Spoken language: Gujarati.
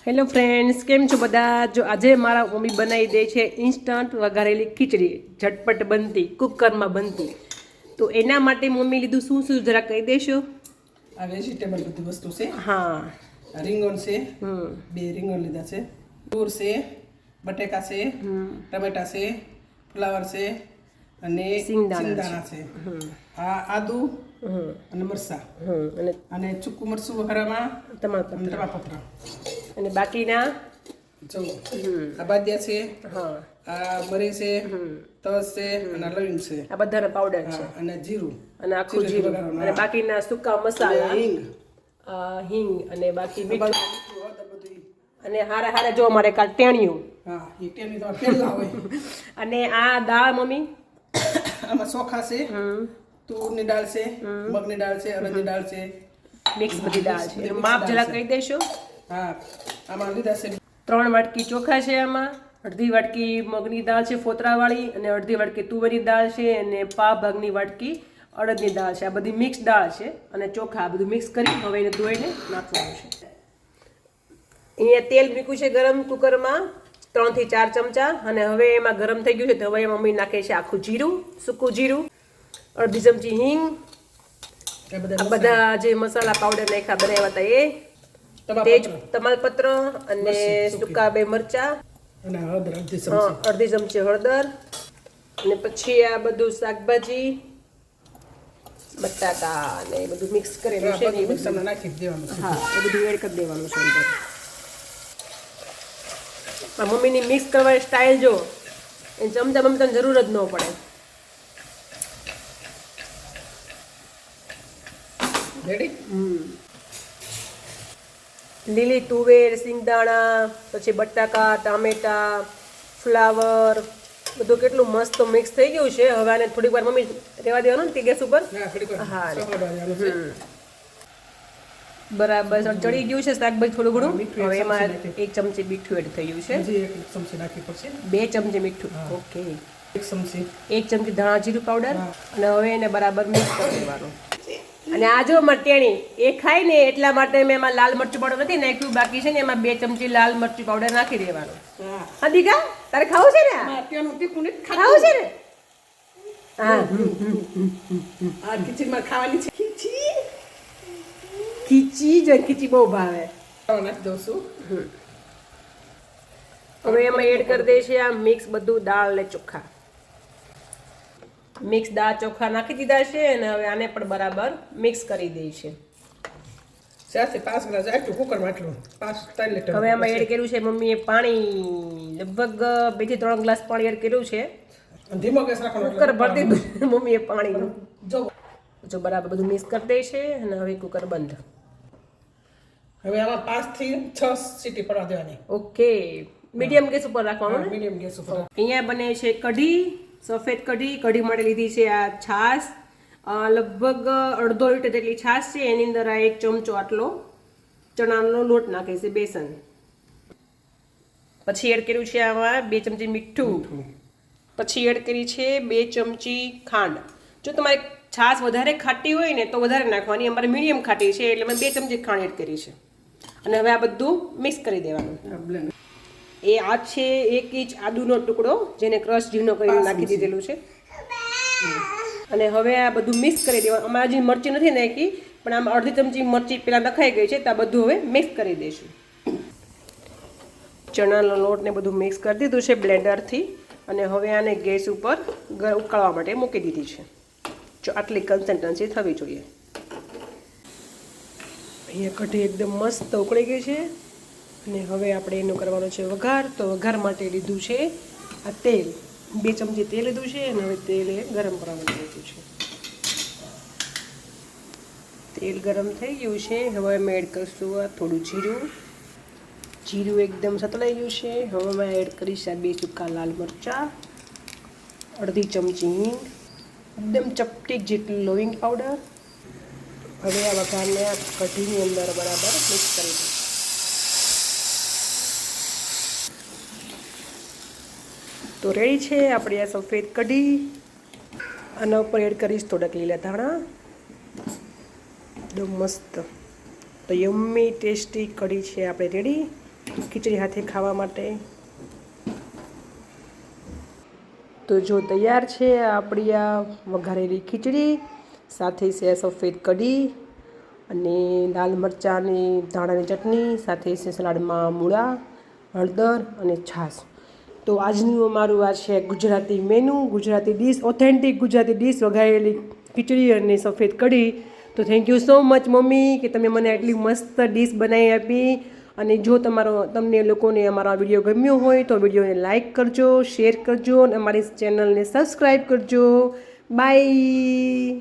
હેલો ફ્રેન્ડ્સ, કેમ છો બધા? જો આજે મારા મમ્મી બનાવી દે છે ઇન્સ્ટન્ટ વઘારેલી ખીચડી, ઝટપટ બનતી, કુકરમાં બનતી. તો એના માટે મમ્મી લીધું શું શું જરા કહી દેશો? આ વેજીટેબલ બધી વસ્તુ છે. હા, રીંગણ છે, 2 રીંગણ લીધા છે, તૂર છે, બટેકા છે, ટમેટા છે, ફ્લાવર છે અને સિંગદાણા છે. આ આદુ અને મરસા અને ચૂકું મરસું વઘારામાં તમાલપત્ર અને બાકીના જો આ બાદિયા છે, હા, આ મરી છે, તજ છે અને લવિંગ છે. આ બધાનો પાવડર છે અને જીરું અને આખું જીરું અને બાકીના સૂકા મસાલા, હિંગ અને બાકી મીઠું અને હારા હારા જો અમારે કાલ ટેણિયું. હા, એ ટેણી તો પહેલા હોય. અને આ દાળ મમ્મી આમાં ચોખા છે, તુરની દાળ છે, મગની દાળ છે, અડદની દાળ છે, મિક્સ બધી દાળ છે. માપ જરા કહી દેશો? હા, આમાં લીધા છે 3 વાટકી ચોખા છે, આમાં અડધી વાટકી મગની દાળ છે ફોતરાવાળી અને અડધી વાટકી તુવેરની દાળ છે અને પા ભાગની વાટકી અડદની દાળ છે. આ બધી મિક્સ દાળ છે અને ચોખા આ બધું મિક્સ કરી હવે એને ધોઈને નાખવાનું છે. અહીંયા તેલ મૂક્યું છે ગરમ કુકરમાં 3 થી 4 ચમચા અને હવે એમાં ગરમ થઈ ગયું છે તો હવે મમ્મી નાખે છે આખું જીરું, સૂકું જીરું, અડધી ચમચી હિંગ, બધા જે મસાલા પાવડર નાખ્યા બનાવ્યા હતા એ, તેજ તમાલપત્ર અને સૂકા 2 મરચા અને હળદર અડધી ચમચી હળદર અને પછી આ બધું શાકભાજી, બટાકા અને એ બધું મિક્સ કરેલું છે ને મિક્સરમાં નાખી દેવાનું છે. હા, એ બધું એડ કરી દેવાનું છે અંદર. આ મમ્મીની મિક્સ કરવાની સ્ટાઇલ જો એ ચમચા બમચાની જરૂર જ ન પડે. રેડી? લીલી તુવેર, સિંગદાણા, પછી બટાકા, ટામેટા, ફ્લાવર બધું કેટલું મસ્ત મિક્સ થઈ ગયું છે. હવે આને થોડીક વાર મમ્મી રહેવા દેવાનું ને ગેસ ઉપર. હા, બરાબર ચડી ગયું છે શાકભાજી થોડું ઘણું. હવે એમાં 1 ચમચી મીઠું એડ થઈ ગયું છે, 1 ચમચી નાખી પડશે, 2 ચમચી મીઠું, ઓકે, 1 ચમચી 1 ચમચી ધાણા જીરું પાવડર અને હવે એને બરાબર મિક્સ કરી દેવાનું. અને આ જો મરચાણી એ ખાય ને એટલા માટે મેં એમાં લાલ મરચું પાવડર નથી નાખ્યું, બાકી છે ને એમાં 2 ચમચી લાલ મરચું પાવડર નાખી દેવાનું. હા દીકા, તારે ખાવું છે ને? ખાવું છે ને? હા, આ ખીચડીમાં ખાવાની છે. ખીચી બહુ ભાવે. નાખી દઉં છું. હવે એમાં એડ કરી દે છે આ મિક્સ બધું દાળ ને ચોખા. મિક્સ દાળ ચોખા નાખી દીધા છે અને હવે આને પણ બરાબર મિક્સ કરી દે છે. 4 થી 5 ગ્લાસ આટલું કુકરમાં આટલું 5-3 લીટર. હવે આમાં એડ કર્યું છે મમ્મીએ પાણી, લગભગ 2 થી 3 ગ્લાસ પાણી એડ કર્યું છે. ધીમો ગેસ રાખવાનો. કુકર ભરી દીધું મમ્મીએ પાણીનું. જો બરાબર બધું મિક્સ કરી દે છે અને હવે કુકર બંધ. હવે આમાં 5 થી 6 સીટી પડવા દેવાની. ઓકે, મીડિયમ ગેસ ઉપર રાખવાનું. મીડિયમ ગેસ ઉપર. અહીંયા બને છે કઢી, સફેદ કઢી માટે લીધી છે આ છાશ, લગભગ 1/2 લીટર જેટલી છાશ છે. એની અંદર આ 1 ચમચો આટલો ચણાનો લોટ નાખે છે, બેસન. પછી એડ કર્યું છે આમાં 2 ચમચી મીઠું, પછી એડ કરી છે 2 ચમચી ખાંડ. જો તમારે છાશ વધારે ખાટી હોય ને તો વધારે નાખવાની, અમારે મીડિયમ ખાટી છે એટલે મેં 2 ચમચી ખાંડ એડ કરી છે. અને હવે આ બધું મિક્સ કરી દેવાનું. એ આ છે 1 ઇંચ આદુનો ટુકડો જેને ક્રશ ઝીણો કરીને નાખી દીધેલું છે. અને હવે આ બધું મિક્સ કરી દેવાનું. આમાં હજી મરચી નથી નાખી પણ આમાં અડધી ચમચી મરચી પહેલાં નખાઈ ગઈ છે તો આ બધું હવે મિક્સ કરી દઈશું. ચણાનો લોટ ને બધું મિક્સ કરી દીધું છે બ્લેન્ડરથી અને હવે આને ગેસ ઉપર ઉકાળવા માટે મૂકી દીધી છે. જો આટલી કન્સિસ્ટન્સી થવી જોઈએ. અહીંયા કઢી એકદમ મસ્ત ઉકળી ગઈ છે અને હવે આપણે એનું કરવાનું છે વઘાર. તો વઘાર માટે લીધું છે આ તેલ, 2 ચમચી તેલ લીધું છે અને હવે તેલ એ ગરમ કરવા માટે લીધું છે. તેલ ગરમ થઈ ગયું છે. હવે અમે એડ કરીશું આ થોડું જીરું એકદમ સતળાઈ ગયું છે. હવે અમે એડ કરીશ આ 2 સૂકા લાલ મરચાં, અડધી ચમચી હિંગ, એકદમ ચપટી જેટલું લવિંગ પાવડર. હવે આ વઘારને આ કઢીની અંદર બરાબર મિક્સ કરી દઈશું. તો રેડી છે આપણી આ સફેદ કઢી. આના ઉપર એડ કરીશ થોડાક લીલા ધાણા. એકદમ મસ્ત તો યમ્મી ટેસ્ટી કઢી છે આપણે રેડી. ખીચડી હાથે ખાવા માટે. તો જો તૈયાર છે આપણી આ વઘારેલી ખીચડી, સાથે છે સફેદ કઢી અને લાલ મરચાંની ધાણાની ચટણી, સાથે છે સલાડમાં મૂળા, હળદર અને છાશ. તો આજનું અમારું આ છે Gujarati menu, Gujarati dish, authentic Gujarati dish વઘારેલી ખીચડી અને સફેદ કઢી. તો thank you so much mummy કે તમે મને આટલી મસ્ત ડીશ બનાવી આપી. અને જો તમને લોકોને અમારો આ વિડીયો ગમ્યો હોય તો વિડીયોને લાઇક કરજો, શેર કરજો અને અમારી ચેનલને સબસ્ક્રાઈબ કરજો. બાય.